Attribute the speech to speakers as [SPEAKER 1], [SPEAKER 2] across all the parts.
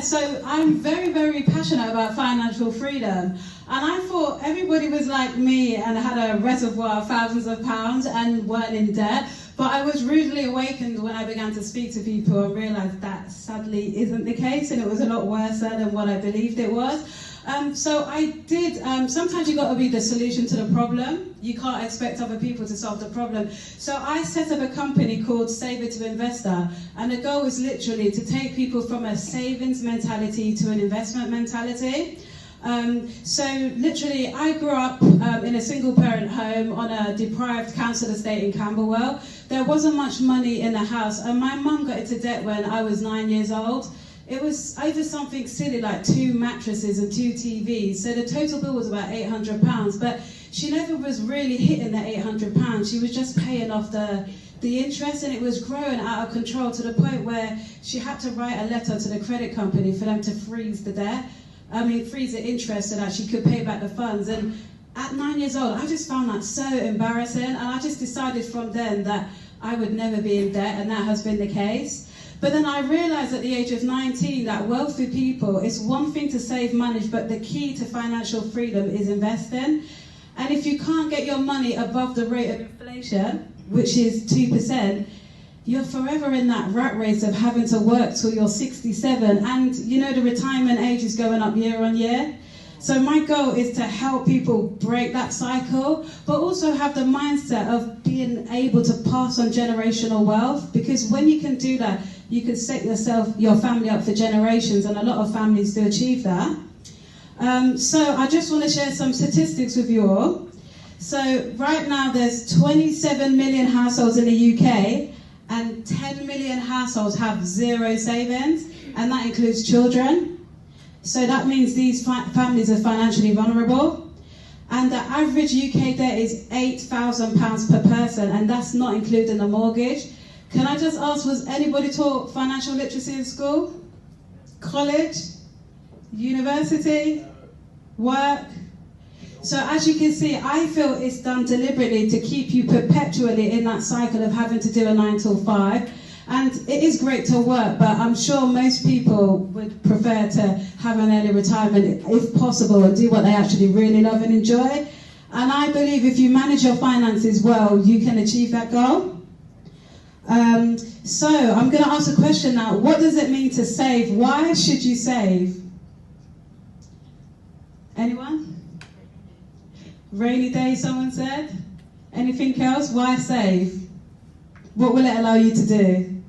[SPEAKER 1] So I'm very, very passionate about financial freedom. And I thought everybody was like me and had a reservoir of thousands of pounds and weren't in debt. But I was rudely awakened when I began to speak to people and realised that sadly isn't the case, and it was a lot worse than what I believed it was. So I did, sometimes you've got to be the solution to the problem. You can't expect other people to solve the problem. So I set up a company called Saver to Investor, and the goal is literally to take people from a savings mentality to an investment mentality. So literally, I grew up in a single parent home on a deprived council estate in Camberwell. There wasn't much money in the house, and my mum got into debt when I was 9 years old. It was over something silly like 2 mattresses and 2 TVs, so the total bill was about £800, but she never was really hitting the £800. She was just paying off the interest, and it was growing out of control to the point where she had to write a letter to the credit company for them to freeze the debt. Freeze the interest so that she could pay back the funds. And at 9 years old, I just found that so embarrassing, and I just decided from then that I would never be in debt, and that has been the case. But then I realised at the age of 19 that wealthy people, it's one thing to save money, but the key to financial freedom is investing. And if you can't get your money above the rate of inflation, which is 2%, you're forever in that rat race of having to work till you're 67. And you know the retirement age is going up year on year. So my goal is to help people break that cycle, but also have the mindset of being able to pass on generational wealth, because when you can do that, you can set your family up for generations, and a lot of families do achieve that. So I just want to share some statistics with you all. So right now there's 27 million households in the UK, and 10 million households have zero savings, and that includes children. So that means these families are financially vulnerable. And the average UK debt is £8,000 per person, and that's not including the mortgage. Can I just ask, was anybody taught financial literacy in school? College? University? Work? So as you can see, I feel it's done deliberately to keep you perpetually in that cycle of having to do a 9 till 5. And it is great to work, but I'm sure most people would prefer to have an early retirement if possible and do what they actually really love and enjoy. And I believe if you manage your finances well, you can achieve that goal. So I'm going to ask a question now. What does it mean to save? Why should you save? Anyone? Rainy day, someone said. Anything else? Why save? What will it allow you to do?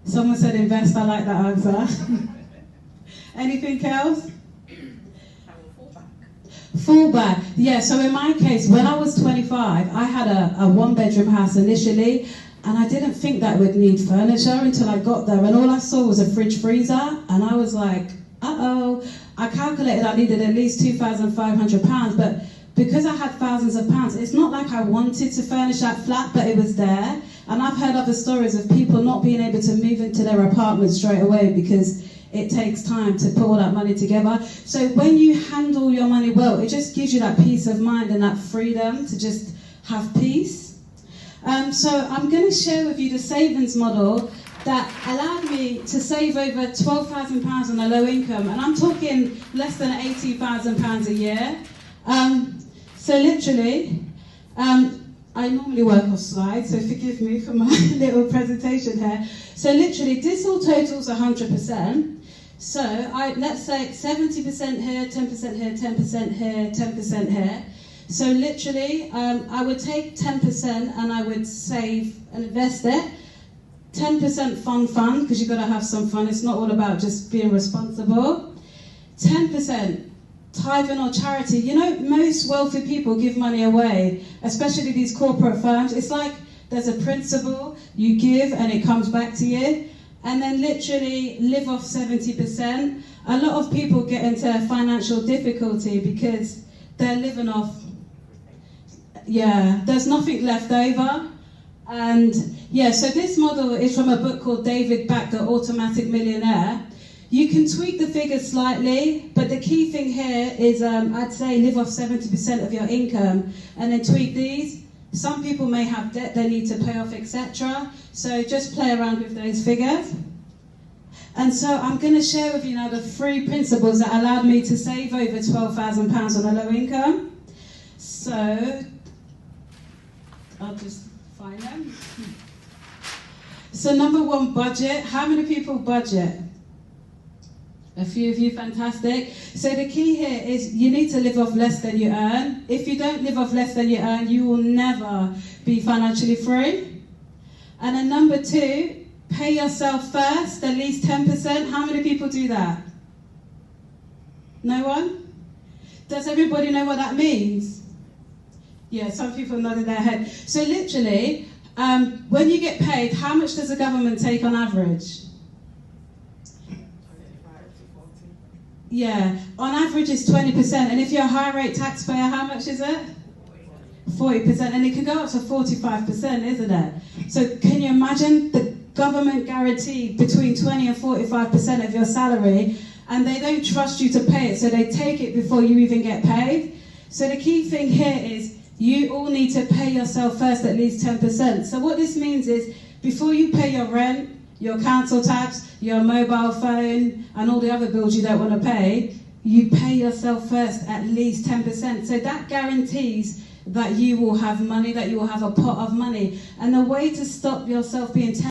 [SPEAKER 1] Someone said invest. I like that answer. Anything else? Fallback. Yeah, so in my case, when I was 25, I had a one-bedroom house initially, and I didn't think that would need furniture until I got there, and all I saw was a fridge freezer, and I was like, uh-oh. I calculated I needed at least £2,500, but because I had thousands of pounds, it's not like I wanted to furnish that flat, but it was there. And I've heard other stories of people not being able to move into their apartment straight away because it takes time to put all that money together. So when you handle your money well, it just gives you that peace of mind and that freedom to just have peace. So I'm going to share with you the savings model that allowed me to save over £12,000 on a low income, and I'm talking less than £80,000 a year. So literally, I normally work off slides, so forgive me for my little presentation here. So literally, this all totals 100%. So let's say 70% here, 10% here, 10% here, 10% here. So literally, I would take 10% and I would save and invest it. 10% fun, because you've got to have some fun. It's not all about just being responsible. 10% tithing or charity. You know, most wealthy people give money away, especially these corporate firms. It's like there's a principle, you give and it comes back to you. And then literally live off 70%. A lot of people get into financial difficulty because they're living off, there's nothing left over. And so this model is from a book called David Back, The Automatic Millionaire. You can tweak the figures slightly, but the key thing here is I'd say live off 70% of your income and then tweak these. Some people may have debt they need to pay off, etc. So just play around with those figures. And so I'm going to share with you now the 3 principles that allowed me to save over £12,000 on a low income. So I'll just find them. So number 1, budget. How many people budget? A few of you, fantastic. So the key here is you need to live off less than you earn. If you don't live off less than you earn, you will never be financially free. And then number 2, pay yourself first, at least 10%. How many people do that? No one? Does everybody know what that means? Yeah, some people nodded their head. So literally, when you get paid, how much does the government take on average? Yeah, on average it's 20%, and if you're a high rate taxpayer, how much is it? 40%, and it can go up to 45%, isn't it? So can you imagine the government guarantee between 20 and 45% of your salary, and they don't trust you to pay it, so they take it before you even get paid? So the key thing here is you all need to pay yourself first at least 10%. So what this means is before you pay your rent, your council tax, your mobile phone, and all the other bills you don't want to pay, you pay yourself first at least 10%. So that guarantees that you will have money, that you will have a pot of money. And the way to stop yourself being